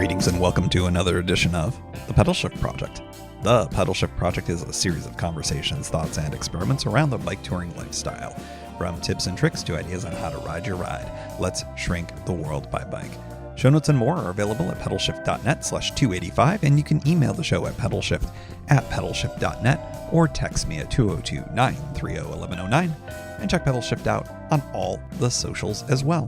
Greetings and welcome to another edition of the Pedalshift Project. The Pedalshift Project is a series of conversations, thoughts, and experiments around the bike touring lifestyle. From tips and tricks to ideas on how to ride your ride, let's shrink the world by bike. Show notes and more are available at pedalshift.net/285, and you can email the show at pedalshift@pedalshift.net or text me at 202-930-1109, and check Pedalshift out on all the socials as well.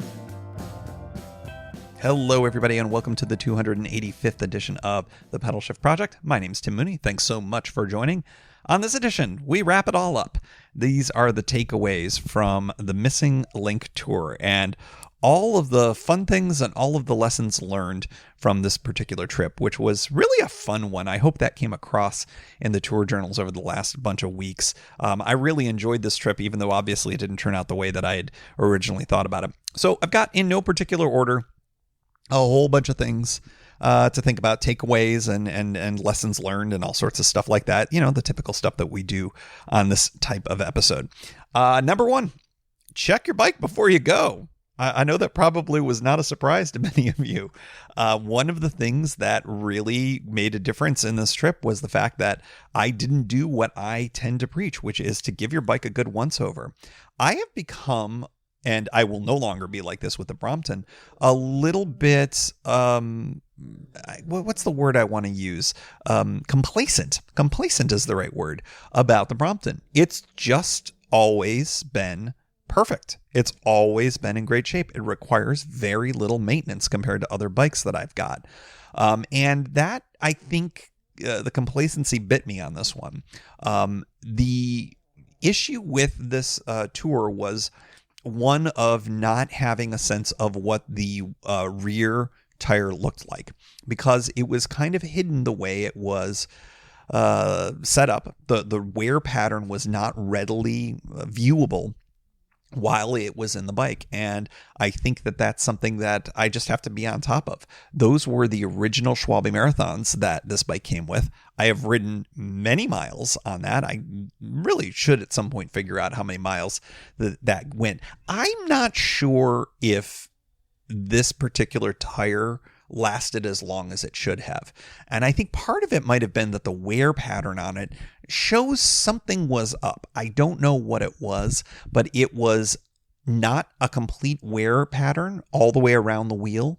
Hello, everybody, and welcome to the 285th edition of the Pedalshift Project. My name's Tim Mooney. Thanks so much for joining. On this edition, we wrap it all up. These are the takeaways from the Missing Link Tour and all of the fun things and all of the lessons learned from this particular trip, which was really a fun one. I hope that came across in the tour journals over the last bunch of weeks. I really enjoyed this trip, even though obviously it didn't turn out the way that I had originally thought about it. So I've got, in no particular order, a whole bunch of things to think about, takeaways and lessons learned and all sorts of stuff like that. You know, the typical stuff that we do on this type of episode. Number one, check your bike before you go. I know that probably was not a surprise to many of you. One of the things that really made a difference in this trip was the fact that I didn't do what I tend to preach, which is to give your bike a good once-over. I have become, and I will no longer be like this with the Brompton, a little bit, what's the word I want to use? Complacent. Complacent is the right word about the Brompton. It's just always been perfect. It's always been in great shape. It requires very little maintenance compared to other bikes that I've got. And that, I think, the complacency bit me on this one. The issue with this tour was one of not having a sense of what the rear tire looked like, because it was kind of hidden the way it was set up. The wear pattern was not readily viewable while it was in the bike. And I think that that's something that I just have to be on top of. Those were the original Schwalbe Marathons that this bike came with. I have ridden many miles on that. I really should at some point figure out how many miles that went. I'm not sure if this particular tire lasted as long as it should have. And I think part of it might have been that the wear pattern on it shows something was up. I don't know what it was, but it was not a complete wear pattern all the way around the wheel,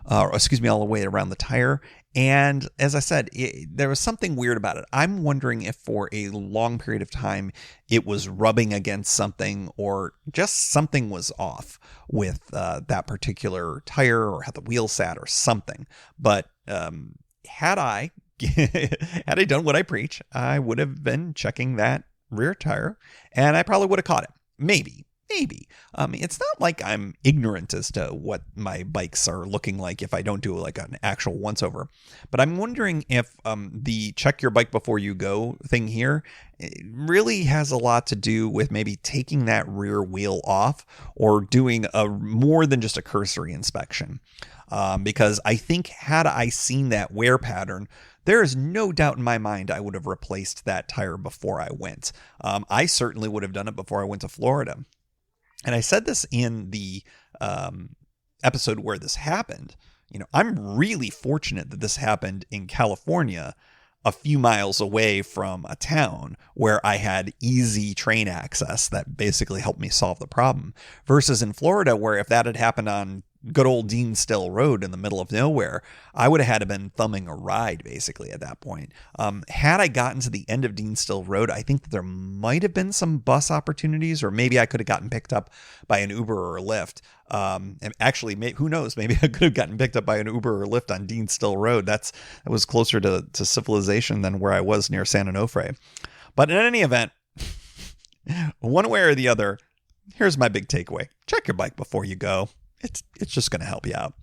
all the way around the tire. And as I said, there was something weird about it. I'm wondering if for a long period of time it was rubbing against something, or just something was off with that particular tire, or how the wheel sat, or something. But had I done what I preach, I would have been checking that rear tire, and I probably would have caught it. Maybe. It's not like I'm ignorant as to what my bikes are looking like if I don't do like an actual once-over. But I'm wondering if the check your bike before you go thing here really has a lot to do with maybe taking that rear wheel off, or doing a more than just a cursory inspection. Because I think had I seen that wear pattern, there is no doubt in my mind I would have replaced that tire before I went. I certainly would have done it before I went to Florida. And I said this in the episode where this happened. You know, I'm really fortunate that this happened in California, a few miles away from a town where I had easy train access that basically helped me solve the problem, versus in Florida, where if that had happened on good old Dean Still Road in the middle of nowhere, I would have had to been thumbing a ride basically at that point. Had I gotten to the end of Dean Still Road, I think that there might have been some bus opportunities, or maybe I could have gotten picked up by an Uber or a Lyft. And actually, who knows, maybe I could have gotten picked up by an Uber or Lyft on Dean Still Road. That was closer to civilization than where I was near San Onofre. But in any event, one way or the other, here's my big takeaway. Check your bike before you go. It's just going to help you out.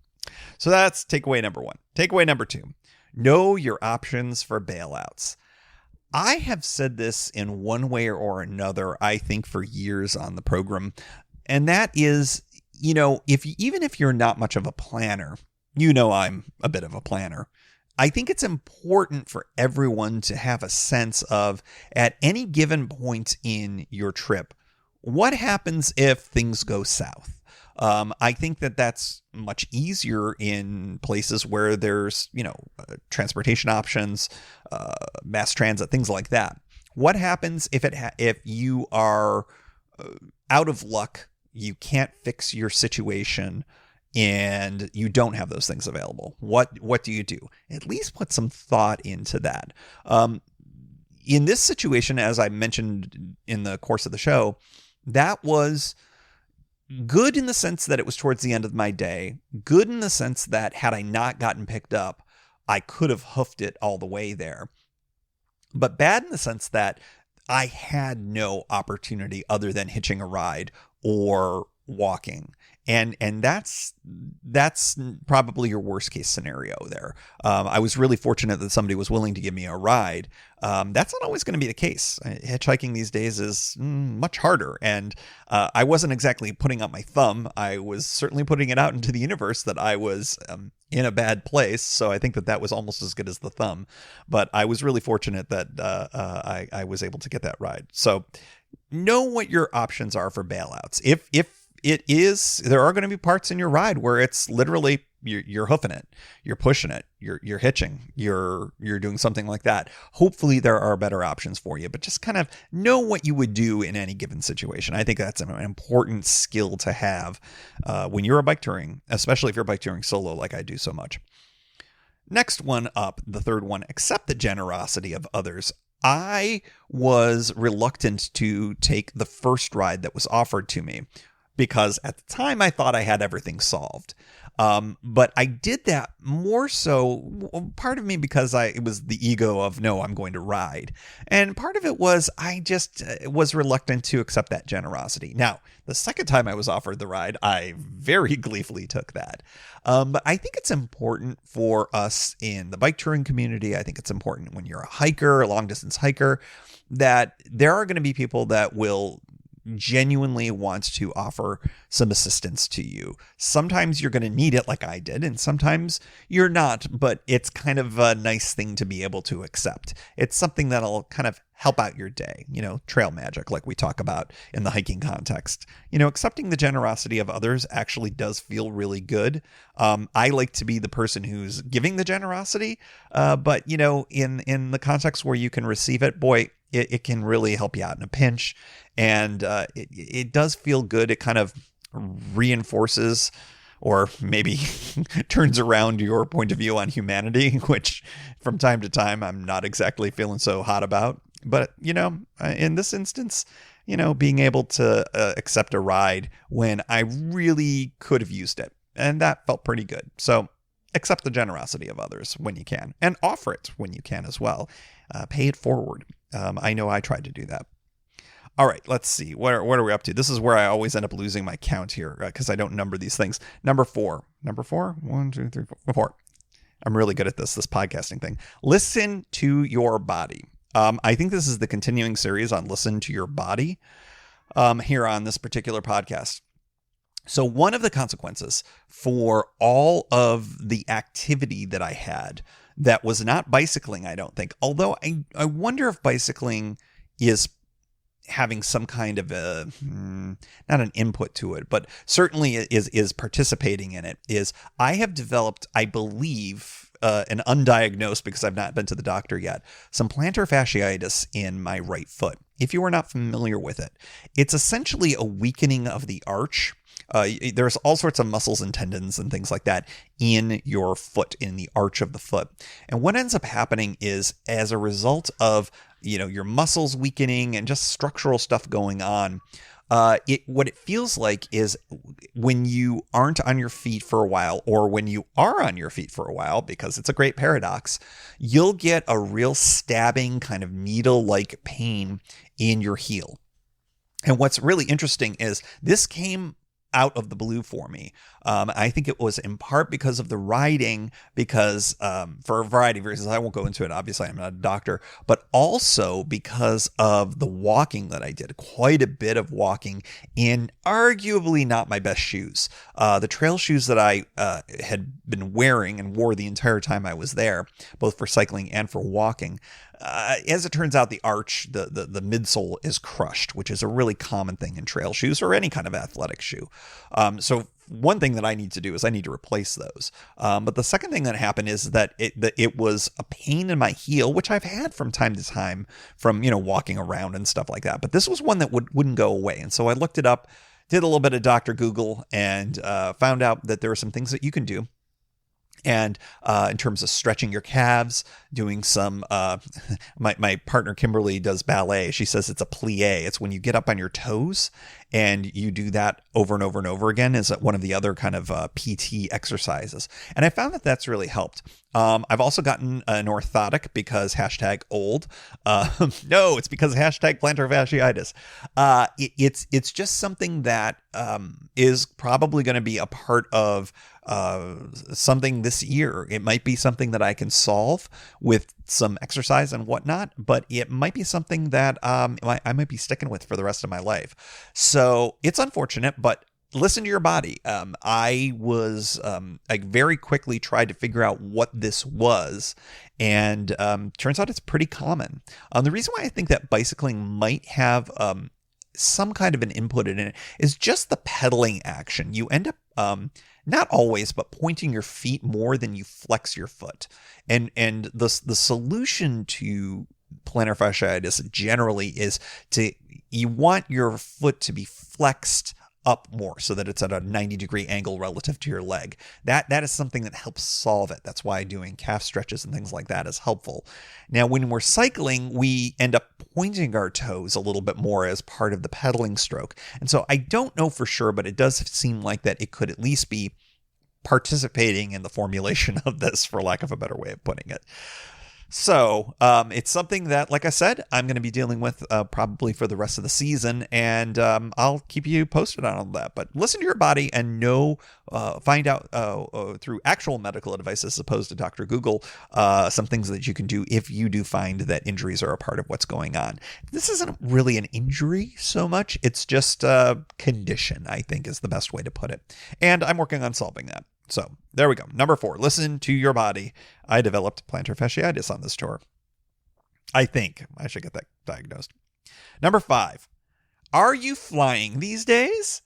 So that's takeaway number one. Takeaway number two, know your options for bailouts. I have said this in one way or another, I think, for years on the program. And that is, you know, even if you're not much of a planner, you know, I'm a bit of a planner. I think it's important for everyone to have a sense of, at any given point in your trip, what happens if things go south? I think that that's much easier in places where there's, transportation options, mass transit, things like that. What happens if you are out of luck, you can't fix your situation, and you don't have those things available? What do you do? At least put some thought into that. In this situation, as I mentioned in the course of the show, that was good in the sense that it was towards the end of my day. Good in the sense that had I not gotten picked up, I could have hoofed it all the way there. But bad in the sense that I had no opportunity other than hitching a ride or walking. And that's probably your worst case scenario there. I was really fortunate that somebody was willing to give me a ride. That's not always going to be the case. Hitchhiking these days is much harder. And I wasn't exactly putting up my thumb. I was certainly putting it out into the universe that I was in a bad place. So I think that was almost as good as the thumb. But I was really fortunate that I was able to get that ride. So know what your options are for bailouts. If there are going to be parts in your ride where it's literally you're hoofing it, you're pushing it, you're hitching, you're doing something like that. Hopefully there are better options for you, but just kind of know what you would do in any given situation. I think that's an important skill to have when you're bike touring, especially if you're bike touring solo like I do so much. Next one up, the third one, accept the generosity of others. I was reluctant to take the first ride that was offered to me, because at the time I thought I had everything solved. But I did that more so, part of me because it was the ego of, no, I'm going to ride. And part of it was I just was reluctant to accept that generosity. Now, the second time I was offered the ride, I very gleefully took that. But I think it's important for us in the bike touring community. I think it's important when you're a hiker, a long distance hiker, that there are going to be people that will genuinely wants to offer some assistance to you. Sometimes you're going to need it like I did, and sometimes you're not, but it's kind of a nice thing to be able to accept. It's something that'll kind of help out your day, trail magic like we talk about in the hiking context. Accepting the generosity of others actually does feel really good. I like to be the person who's giving the generosity, but in the context where you can receive it, boy, it can really help you out in a pinch. And it does feel good. It kind of reinforces or maybe turns around your point of view on humanity, which from time to time I'm not exactly feeling so hot about. But, in this instance, being able to accept a ride when I really could have used it. And that felt pretty good. So accept the generosity of others when you can, and offer it when you can as well. Pay it forward. I know I tried to do that. All right, let's see. What are we up to? This is where I always end up losing my count here because I don't number these things. Number four. 1, 2, 3, 4. I'm really good at this podcasting thing. Listen to your body. I think this is the continuing series on listen to your body here on this particular podcast. So one of the consequences for all of the activity that I had that was not bicycling, I don't think, although I wonder if bicycling is having some kind of a, not an input to it, but certainly is participating in it, is I have developed, I believe, an undiagnosed, because I've not been to the doctor yet, some plantar fasciitis in my right foot. If you are not familiar with it, it's essentially a weakening of the arch. There's all sorts of muscles and tendons and things like that in your foot, in the arch of the foot. And what ends up happening is, as a result of your muscles weakening and just structural stuff going on, what it feels like is when you aren't on your feet for a while, or when you are on your feet for a while, because it's a great paradox, you'll get a real stabbing kind of needle-like pain in your heel. And what's really interesting is this came out of the blue for me. I think it was in part because of the riding, because for a variety of reasons, I won't go into it. Obviously, I'm not a doctor, but also because of the walking that I did. Quite a bit of walking in arguably not my best shoes. The trail shoes that I had been wearing and wore the entire time I was there, both for cycling and for walking, as it turns out, the arch, the midsole is crushed, which is a really common thing in trail shoes or any kind of athletic shoe. So one thing that I need to do is I need to replace those. But the second thing that happened is that it was a pain in my heel, which I've had from time to time from, walking around and stuff like that. But this was one that wouldn't go away. And so I looked it up, did a little bit of Dr. Google, and found out that there are some things that you can do. And in terms of stretching your calves, doing some, my partner Kimberly does ballet. She says it's a plie. It's when you get up on your toes and you do that over and over and over again is one of the other kind of PT exercises. And I found that that's really helped. I've also gotten an orthotic because #old. No, it's because #plantar fasciitis. It's just something that is probably going to be a part of something this year. It might be something that I can solve with some exercise and whatnot, but it might be something that I might be sticking with for the rest of my life. So it's unfortunate, but listen to your body. I very quickly tried to figure out what this was, and turns out it's pretty common. The reason why I think that bicycling might have some kind of an input in it is just the pedaling action. You end up not always, but pointing your feet more than you flex your foot. And the solution to plantar fasciitis generally is you want your foot to be flexed up more so that it's at a 90-degree angle relative to your leg. That is something that helps solve it. That's why doing calf stretches and things like that is helpful. Now, when we're cycling, we end up pointing our toes a little bit more as part of the pedaling stroke. And so I don't know for sure, but it does seem like that it could at least be participating in the formulation of this, for lack of a better way of putting it. So it's something that, like I said, I'm going to be dealing with probably for the rest of the season, and I'll keep you posted on all that. But listen to your body and find out through actual medical advice as opposed to Dr. Google, some things that you can do if you do find that injuries are a part of what's going on. This isn't really an injury so much. It's just a condition, I think, is the best way to put it. And I'm working on solving that. So there we go. Number 4, listen to your body. I developed plantar fasciitis on this tour. I think I should get that diagnosed. Number 5, are you flying these days?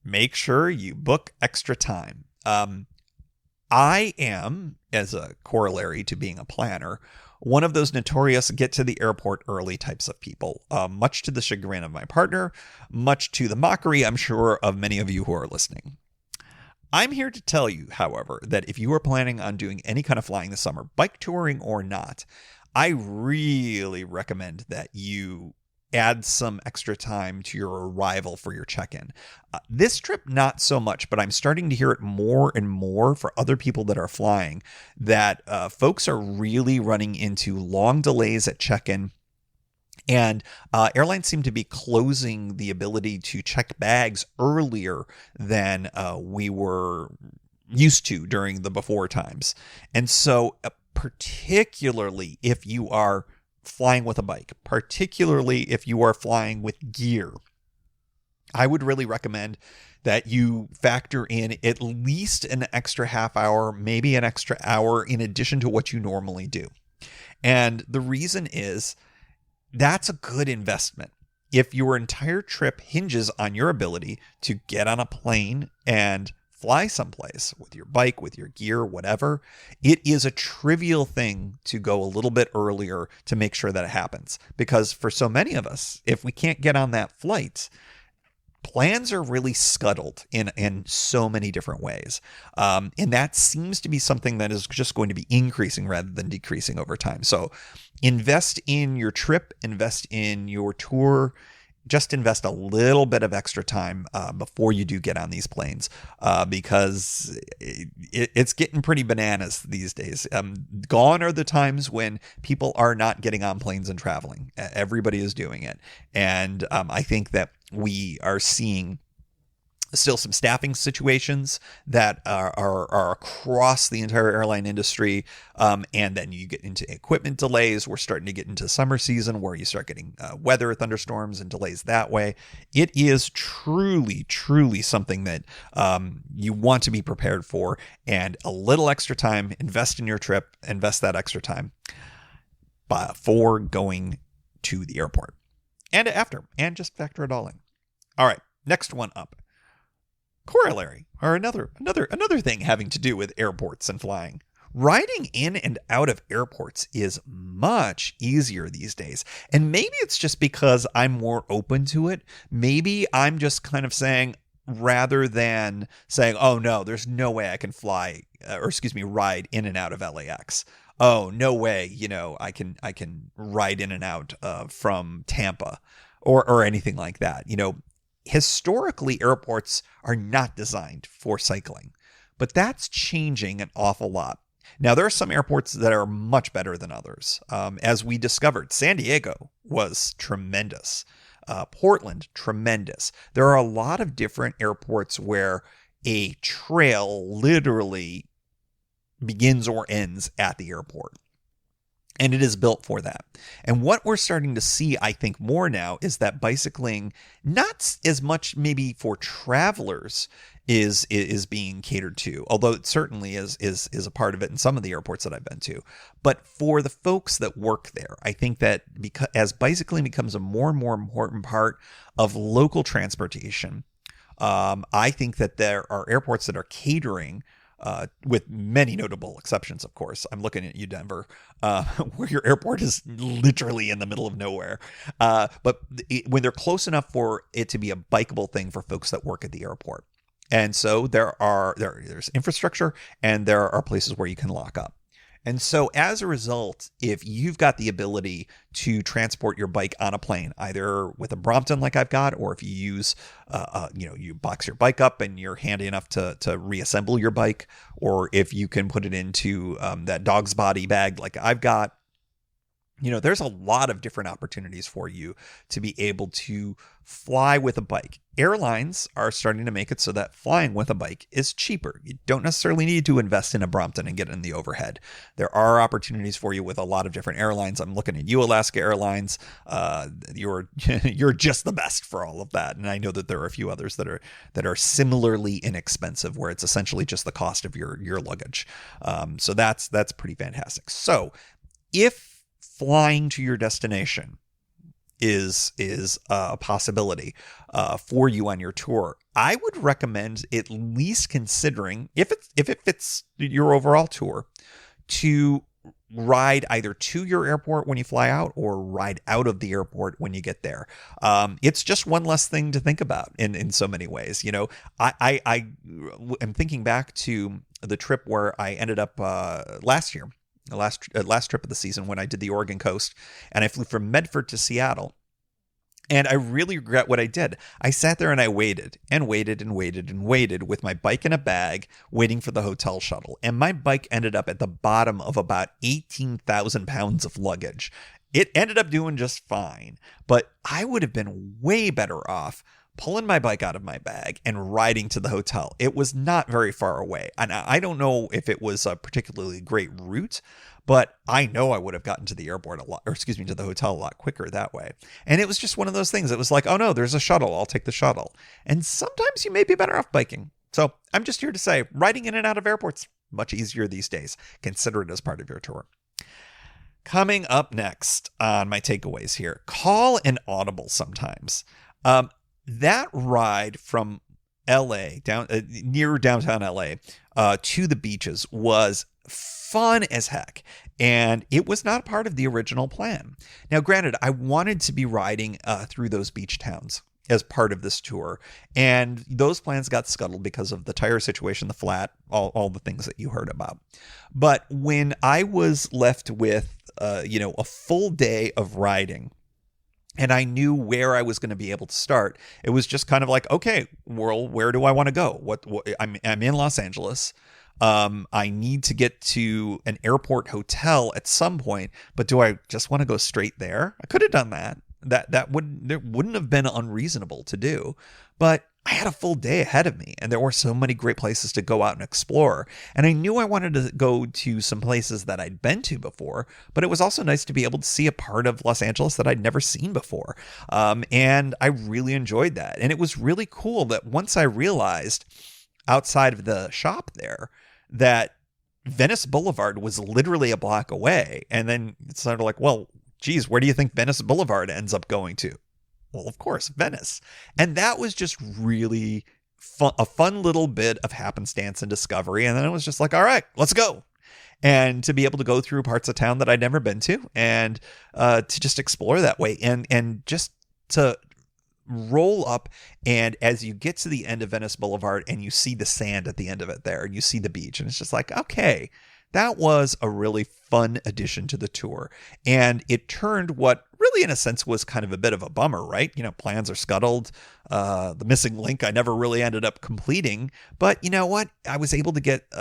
Make sure you book extra time. I am, as a corollary to being a planner, one of those notorious get to the airport early types of people, much to the chagrin of my partner, much to the mockery, I'm sure, of many of you who are listening. I'm here to tell you, however, that if you are planning on doing any kind of flying this summer, bike touring or not, I really recommend that you add some extra time to your arrival for your check-in. This trip, not so much, but I'm starting to hear it more and more for other people that are flying, that folks are really running into long delays at check-in. And airlines seem to be closing the ability to check bags earlier than we were used to during the before times. And so particularly if you are flying with a bike, particularly if you are flying with gear, I would really recommend that you factor in at least an extra half hour, maybe an extra hour in addition to what you normally do. And the reason is, that's a good investment. If your entire trip hinges on your ability to get on a plane and fly someplace with your bike, with your gear, whatever, it is a trivial thing to go a little bit earlier to make sure that it happens. Because for so many of us, if we can't get on that flight, plans are really scuttled in so many different ways. And that seems to be something that is just going to be increasing rather than decreasing over time. So invest in your trip, invest in your tour, just invest a little bit of extra time before you do get on these planes, because it's getting pretty bananas these days. Gone are the times when people are not getting on planes and traveling. Everybody is doing it. And I think that we are seeing still some staffing situations that are across the entire airline industry. And then you get into equipment delays. We're starting to get into summer season where you start getting weather thunderstorms and delays that way. It is truly, truly something that you want to be prepared for, and a little extra time, invest in your trip, invest that extra time before going to the airport and after, and just factor it all in. All right, next one up. corollary, or another thing having to do with airports and flying. Riding in and out of airports is much easier these days. And maybe it's just because I'm more open to it. Maybe I'm just kind of saying, rather than saying, oh no, there's no way I can ride in and out of LAX. Oh, no way, I can ride in and out from Tampa or anything like that. Historically, airports are not designed for cycling, but that's changing an awful lot. Now, there are some airports that are much better than others. As we discovered, San Diego was tremendous. Portland, tremendous. There are a lot of different airports where a trail literally begins or ends at the airport. And it is built for that. And what we're starting to see, I think, more now is that bicycling, not as much maybe for travelers, is being catered to, although it certainly is a part of it in some of the airports that I've been to. But for the folks that work there, I think that as bicycling becomes a more and more important part of local transportation, I think that there are airports that are catering, with many notable exceptions, of course. I'm looking at you, Denver, where your airport is literally in the middle of nowhere. But when they're close enough for it to be a bikeable thing for folks that work at the airport. And so there's infrastructure, and there are places where you can lock up. And so as a result, if you've got the ability to transport your bike on a plane, either with a Brompton like I've got, or if you use, you box your bike up and you're handy enough to reassemble your bike, or if you can put it into that dog's body bag like I've got, there's a lot of different opportunities for you to be able to fly with a bike. Airlines are starting to make it so that flying with a bike is cheaper. You don't necessarily need to invest in a Brompton and get in the overhead. There are opportunities for you with a lot of different airlines. I'm looking at you, Alaska Airlines. You're just the best for all of that. And I know that there are a few others that are similarly inexpensive, where it's essentially just the cost of your luggage. So that's pretty fantastic. So if flying to your destination is a possibility for you on your tour, I would recommend at least considering, if it fits your overall tour, to ride either to your airport when you fly out or ride out of the airport when you get there. It's just one less thing to think about in so many ways. I am thinking back to the trip where I ended up last year. The last trip of the season, when I did the Oregon coast, and I flew from Medford to Seattle. And I really regret what I did. I sat there and I waited and waited and waited and waited with my bike in a bag, waiting for the hotel shuttle. And my bike ended up at the bottom of about 18,000 pounds of luggage. It ended up doing just fine, but I would have been way better off pulling my bike out of my bag and riding to the hotel. It was not very far away. And I don't know if it was a particularly great route, but I know I would have gotten to the airport to the hotel a lot quicker that way. And it was just one of those things. It was like, oh no, there's a shuttle. I'll take the shuttle. And sometimes you may be better off biking. So I'm just here to say, riding in and out of airports, much easier these days. Consider it as part of your tour. Coming up next on my takeaways here, call an audible sometimes. That ride from LA near downtown LA to the beaches was fun as heck, and it was not part of the original plan. Now, granted, I wanted to be riding through those beach towns as part of this tour, and those plans got scuttled because of the tire situation, the flat, all the things that you heard about. But when I was left with a full day of riding, and I knew where I was going to be able to start, it was just kind of like, okay, well, where do I want to go? What I'm in Los Angeles. I need to get to an airport hotel at some point, but do I just want to go straight there? I could have done that. That wouldn't have been unreasonable to do, but I had a full day ahead of me, and there were so many great places to go out and explore. And I knew I wanted to go to some places that I'd been to before, but it was also nice to be able to see a part of Los Angeles that I'd never seen before. And I really enjoyed that. And it was really cool that once I realized outside of the shop there that Venice Boulevard was literally a block away. And then it's sort of like, well, geez, where do you think Venice Boulevard ends up going to? Well, of course, Venice. And that was just really a fun little bit of happenstance and discovery. And then it was just like, all right, let's go. And to be able to go through parts of town that I'd never been to, and to just explore that way, and just to roll up, and as you get to the end of Venice Boulevard and you see the sand at the end of it there, and you see the beach, and it's just like, okay, that was a really fun addition to the tour. And it turned what really in a sense was kind of a bit of a bummer, right? Plans are scuttled. The missing link I never really ended up completing. But you know what? I was able to get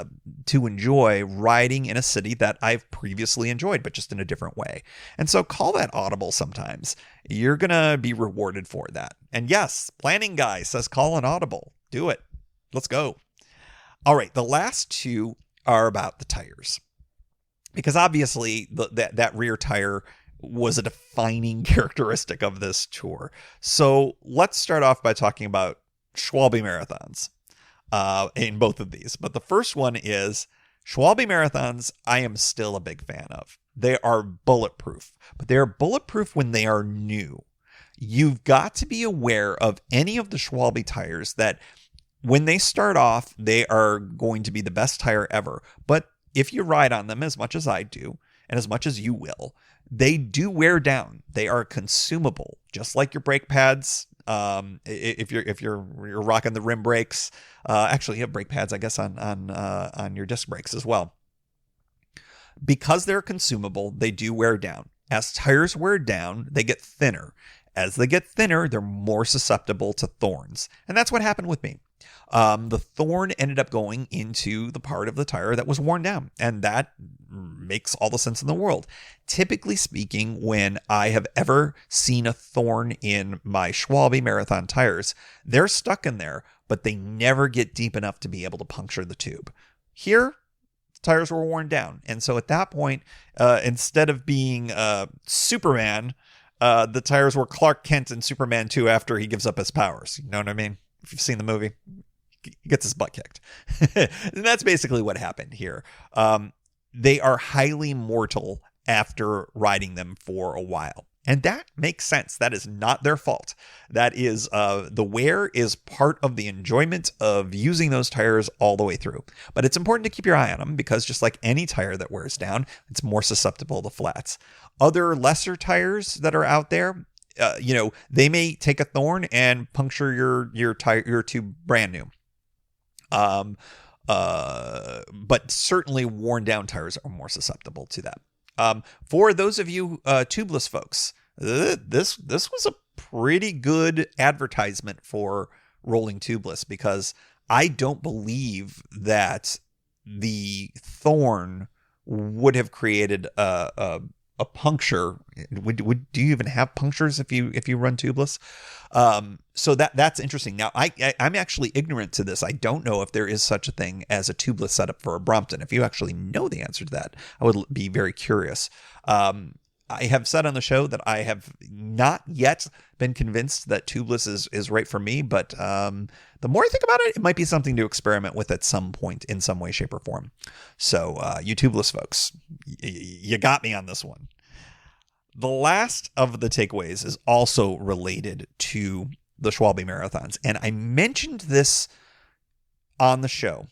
to enjoy riding in a city that I've previously enjoyed, but just in a different way. And so call that audible sometimes. You're going to be rewarded for that. And yes, Planning Guy says call an audible. Do it. Let's go. All right. The last two are about the tires, because obviously that rear tire was a defining characteristic of this tour. So let's start off by talking about Schwalbe Marathons in both of these. But the first one is Schwalbe Marathons. I am still a big fan of. They are bulletproof, but they are bulletproof when they are new. You've got to be aware of any of the Schwalbe tires that when they start off, they are going to be the best tire ever. But if you ride on them as much as I do, and as much as you will, they do wear down. They are consumable, just like your brake pads. If you're rocking the rim brakes, actually you have brake pads, I guess, on your disc brakes as well. Because they're consumable, they do wear down. As tires wear down, they get thinner. As they get thinner, they're more susceptible to thorns, and that's what happened with me. The thorn ended up going into the part of the tire that was worn down, and that makes all the sense in the world. Typically speaking, when I have ever seen a thorn in my Schwalbe Marathon tires, they're stuck in there, but they never get deep enough to be able to puncture the tube. Here, the tires were worn down, and so at that point, instead of being Superman, the tires were Clark Kent in Superman 2 after he gives up his powers. You know what I mean? If you've seen the movie, he gets his butt kicked. And that's basically what happened here. They are highly mortal after riding them for a while. And that makes sense. That is not their fault. That is, the wear is part of the enjoyment of using those tires all the way through. But it's important to keep your eye on them, because just like any tire that wears down, it's more susceptible to flats. Other lesser tires that are out there, they may take a thorn and puncture your tube brand new. But certainly worn down tires are more susceptible to that. For those of you tubeless folks, this was a pretty good advertisement for rolling tubeless, because I don't believe that the thorn would have created a puncture. Do you even have punctures if you run tubeless? So that's interesting. Now I'm actually ignorant to this. I don't know if there is such a thing as a tubeless setup for a Brompton. If you actually know the answer to that, I would be very curious. I have said on the show that I have not yet been convinced that tubeless is right for me, but the more I think about it, it might be something to experiment with at some point in some way, shape, or form. So you tubeless folks, you got me on this one. The last of the takeaways is also related to the Schwalbe Marathons, and I mentioned this on the show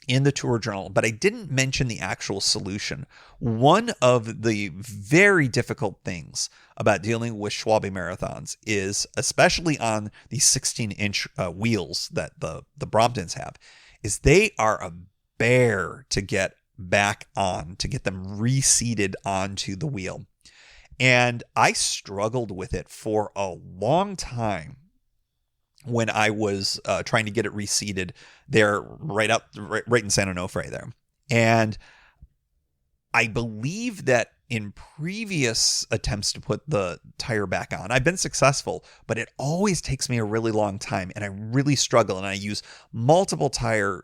in the tour journal, but I didn't mention the actual solution. One of the very difficult things about dealing with Schwalbe Marathons is, especially on the 16-inch wheels that the Bromptons have, is they are a bear to get back on, to get them reseated onto the wheel. And I struggled with it for a long time when I was trying to get it reseated there right in San Onofre there. And I believe that in previous attempts to put the tire back on, I've been successful, but it always takes me a really long time, and I really struggle, and I use multiple tire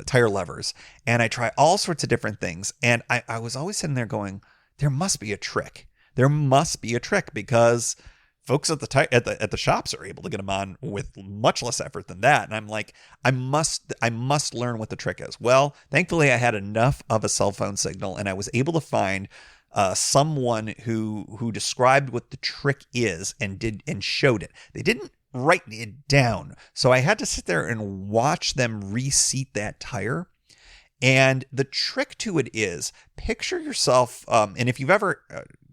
levers, and I try all sorts of different things. And I was always sitting there going, there must be a trick. There must be a trick, because folks at the shops are able to get them on with much less effort than that. And I'm like, I must learn what the trick is. Well, thankfully I had enough of a cell phone signal, and I was able to find someone who described what the trick is and showed it. They didn't write it down. So I had to sit there and watch them reseat that tire. And the trick to it is picture yourself, and if you've ever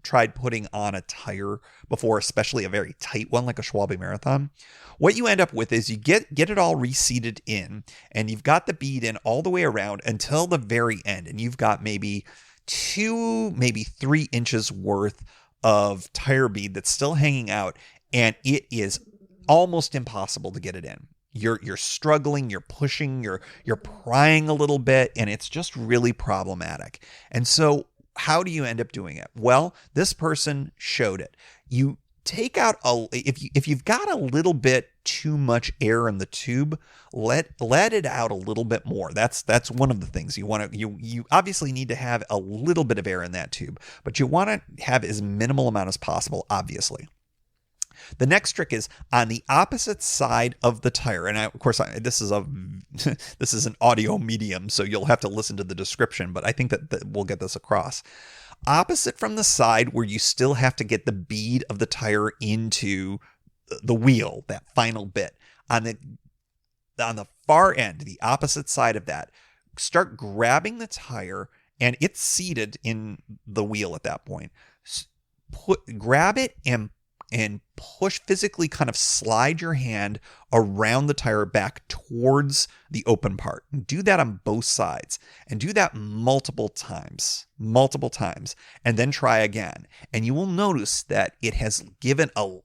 tried putting on a tire before, especially a very tight one like a Schwalbe Marathon, what you end up with is you get it all reseated in, and you've got the bead in all the way around until the very end, and you've got maybe 2, maybe 3 inches worth of tire bead that's still hanging out, and it is almost impossible to get it in. You're struggling, you're pushing, you're prying a little bit, and it's just really problematic. And so how do you end up doing it? Well, this person showed it. You take out if you've got a little bit too much air in the tube, let it out a little bit more. That's one of the things you want to you obviously need to have a little bit of air in that tube, but you want to have as minimal amount as possible, obviously. The next trick is on the opposite side of the tire. And this is an audio medium, so you'll have to listen to the description, but I think that we'll get this across. Opposite from the side where you still have to get the bead of the tire into the wheel, that final bit. On the far end, the opposite side of that, start grabbing the tire, and it's seated in the wheel at that point. Grab it and push, physically kind of slide your hand around the tire back towards the open part. Do that on both sides, and do that multiple times, and then try again. And you will notice that it has given a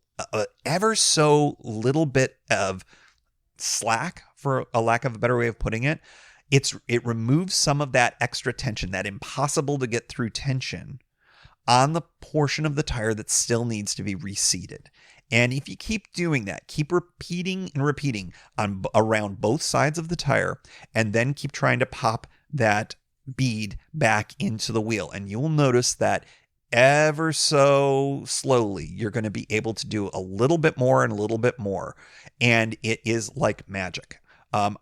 ever so little bit of slack, for a lack of a better way of putting it. It removes some of that extra tension, that impossible to get through tension on the portion of the tire that still needs to be reseated. And if you keep doing that, keep repeating and repeating around both sides of the tire, and then keep trying to pop that bead back into the wheel, and you will notice that ever so slowly you're going to be able to do a little bit more and a little bit more, and it is like magic.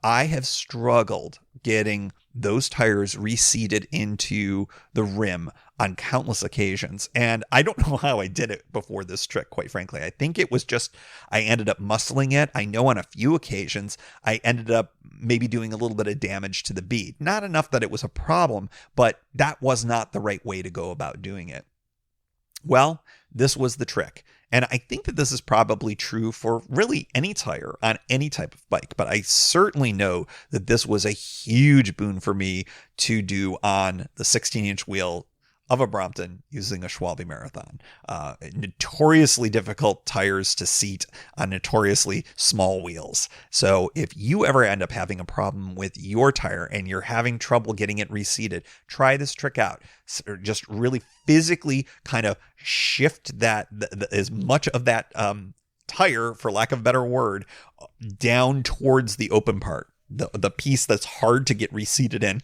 I have struggled getting those tires reseated into the rim on countless occasions, and I don't know how I did it before this trick, quite frankly. I think it was just I ended up muscling it. I know on a few occasions I ended up maybe doing a little bit of damage to the bead. Not enough that it was a problem, but that was not the right way to go about doing it. Well, this was the trick. And I think that this is probably true for really any tire on any type of bike, but I certainly know that this was a huge boon for me to do on the 16-inch wheel of a Brompton using a Schwalbe Marathon. Notoriously difficult tires to seat on notoriously small wheels. So if you ever end up having a problem with your tire and you're having trouble getting it reseated, try this trick out. Just really physically kind of shift that as much of that tire, for lack of a better word, down towards the open part, the piece that's hard to get reseated in.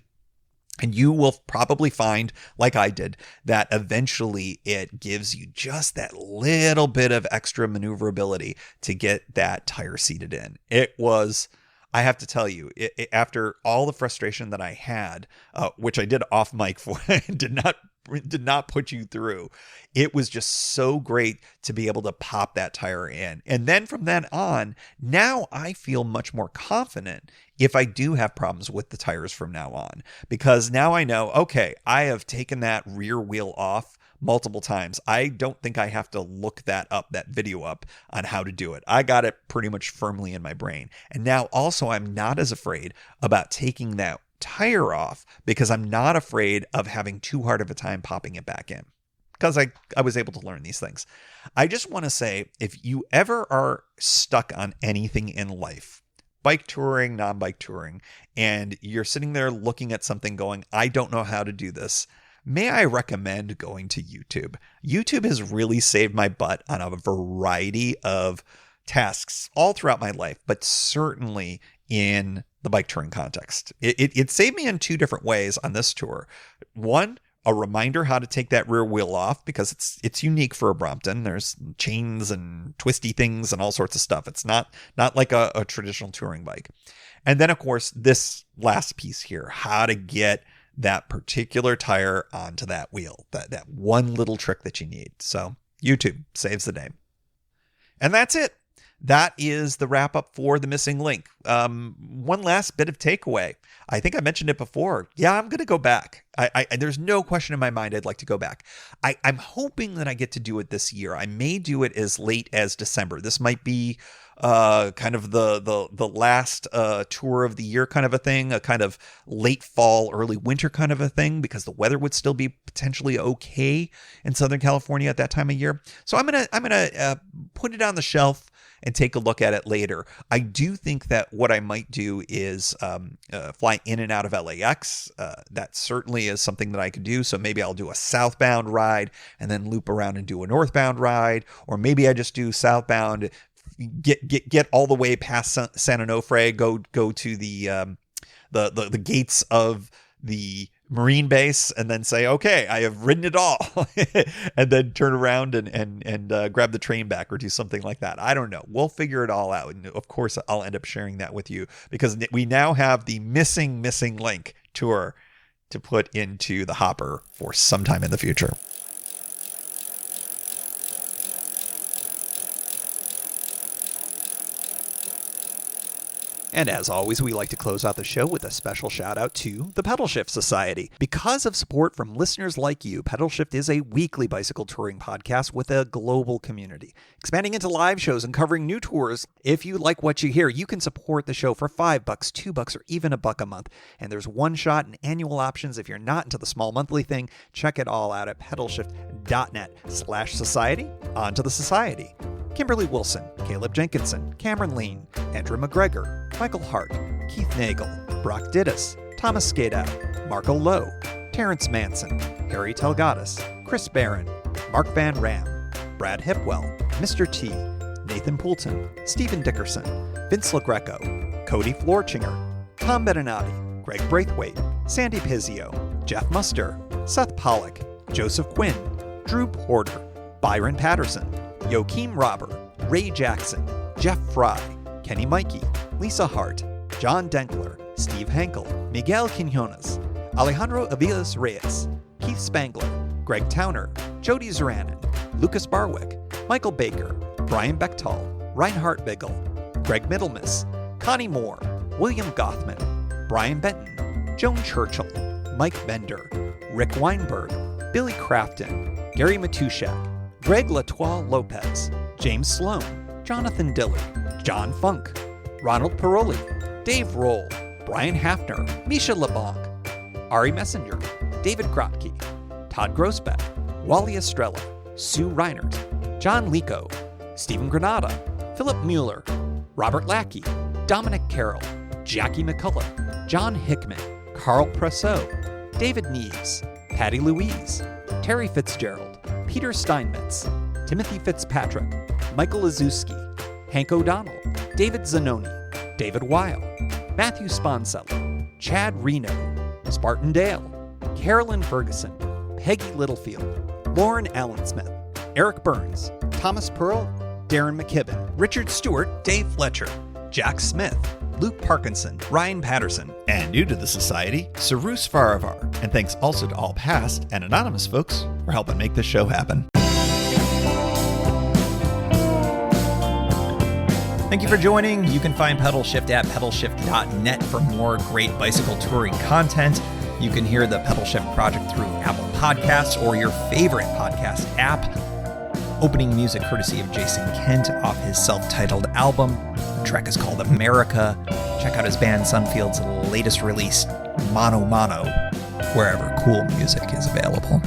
And you will probably find, like I did, that eventually it gives you just that little bit of extra maneuverability to get that tire seated in. It was, I have to tell you, after all the frustration that I had, which I did off mic for, did not put you through, it was just so great to be able to pop that tire in. And then from then on, now I feel much more confident if I do have problems with the tires from now on, because now I know, okay, I have taken that rear wheel off multiple times. I don't think I have to look that video up on how to do it. I got it pretty much firmly in my brain. And now also I'm not as afraid about taking that tire off, because I'm not afraid of having too hard of a time popping it back in, because I was able to learn these things. I just want to say, if you ever are stuck on anything in life, bike touring, non-bike touring, and you're sitting there looking at something going, I don't know how to do this, may I recommend going to YouTube. YouTube has really saved my butt on a variety of tasks all throughout my life, but certainly in the bike touring context. It saved me in two different ways on this tour. One, a reminder how to take that rear wheel off, because it's unique for a Brompton. There's chains and twisty things and all sorts of stuff. It's not like a traditional touring bike. And then, of course, this last piece here, how to get that particular tire onto that wheel, that one little trick that you need. So YouTube saves the day. And that's it. that is the wrap up for the missing link. One last bit of takeaway. I think I mentioned it before. Yeah, I'm going to go back. There's no question in my mind I'd like to go back. I'm hoping that I get to do it this year. I may do it as late as December. This might be kind of the last tour of the year kind of a thing, a kind of late fall, early winter kind of a thing, because the weather would still be potentially okay in Southern California at that time of year. So I'm gonna put it on the shelf and take a look at it later. I do think that what I might do is fly in and out of LAX. That certainly is something that I could do. So maybe I'll do a southbound ride and then loop around and do a northbound ride, or maybe I just do southbound, get all the way past San Onofre, go to the gates of the Marine base, and then say, okay, I have ridden it all, and then turn around and grab the train back or do something like that. I don't know. We'll figure it all out. And of course, I'll end up sharing that with you, because we now have the missing link tour to put into the hopper for sometime in the future. And as always, we like to close out the show with a special shout out to the Pedalshift Society. Because of support from listeners like you, Pedalshift is a weekly bicycle touring podcast with a global community, expanding into live shows and covering new tours. If you like what you hear, you can support the show for $5, $2, or even $1 a month. And there's one shot and annual options if you're not into the small monthly thing. Check it all out at pedalshift.net/society. On to the society. Kimberly Wilson, Caleb Jenkinson, Cameron Lean, Andrew McGregor, Michael Hart, Keith Nagel, Brock Dittus, Thomas Skadow, Marco Lowe, Terrence Manson, Harry Telgadis, Chris Barron, Mark Van Ram, Brad Hipwell, Mr. T, Nathan Poulton, Stephen Dickerson, Vince LaGreco, Cody Florchinger, Tom Beninati, Greg Braithwaite, Sandy Pizzio, Jeff Muster, Seth Pollock, Joseph Quinn, Drew Porter, Byron Patterson, Joachim Robber, Ray Jackson, Jeff Fry, Kenny Mikey, Lisa Hart, John Denkler, Steve Henkel, Miguel Quinones, Alejandro Aviles Reyes, Keith Spangler, Greg Towner, Jody Zeranin, Lucas Barwick, Michael Baker, Brian Bechtal, Reinhard Bigel, Greg Middlemas, Connie Moore, William Gothman, Brian Benton, Joan Churchill, Mike Bender, Rick Weinberg, Billy Crafton, Gary Matushak, Greg Latoile Lopez, James Sloan, Jonathan Dillard, John Funk, Ronald Paroli, Dave Roll, Brian Hafner, Misha LeBlanc, Ari Messenger, David Grotke, Todd Grossbeck, Wally Estrella, Sue Reinert, John Lico, Stephen Granada, Philip Mueller, Robert Lackey, Dominic Carroll, Jackie McCullough, John Hickman, Carl Presseau, David Neves, Patty Louise, Terry Fitzgerald, Peter Steinmetz, Timothy Fitzpatrick, Michael Lazuski, Hank O'Donnell, David Zanoni, David Weil, Matthew Sponsello, Chad Reno, Spartan Dale, Carolyn Ferguson, Peggy Littlefield, Lauren Allensmith, Eric Burns, Thomas Pearl, Darren McKibben, Richard Stewart, Dave Fletcher, Jack Smith, Luke Parkinson, Ryan Patterson, and new to the society, Sarus Faravar. And thanks also to all past and anonymous folks for helping make this show happen. Thank you for joining. You can find Pedalshift at pedalshift.net for more great bicycle touring content. You can hear the Pedalshift project through Apple Podcasts or your favorite podcast app. Opening music courtesy of Jason Kent off his self-titled album. The track is called America. Check out his band Sunfield's latest release, Mono Mono, wherever cool music is available.